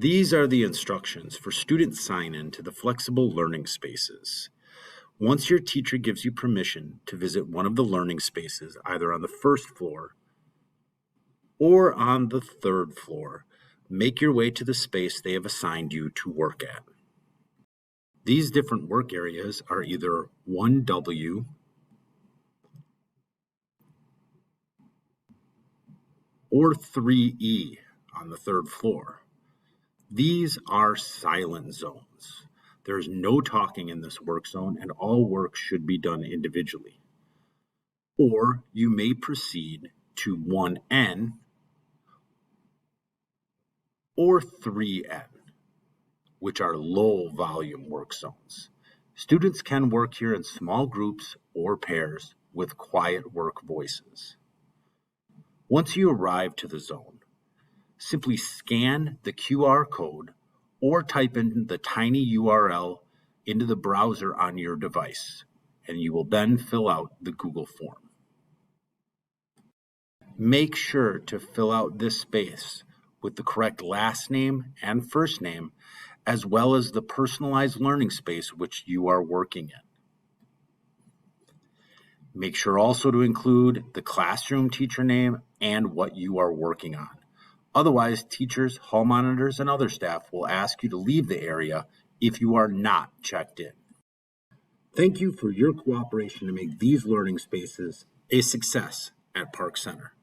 These are the instructions for student sign-in to the flexible learning spaces. Once your teacher gives you permission to visit one of the learning spaces, either on the first floor or on the third floor, make your way to the space they have assigned you to work at. These different work areas are either 1W or 3E on the third floor. These are silent zones. There is no talking in this work zone, and all work should be done individually. Or you may proceed to 1N or 3N, which are low volume work zones. Students can work here in small groups or pairs with quiet work voices. Once you arrive to the zone, simply scan the QR code or type in the tiny URL into the browser on your device, and you will then fill out the Google form. Make sure to fill out this space with the correct last name and first name, as well as the personalized learning space which you are working in. Make sure also to include the classroom teacher name and what you are working on. Otherwise, teachers, hall monitors, and other staff will ask you to leave the area if you are not checked in. Thank you for your cooperation to make these learning spaces a success at Park Center.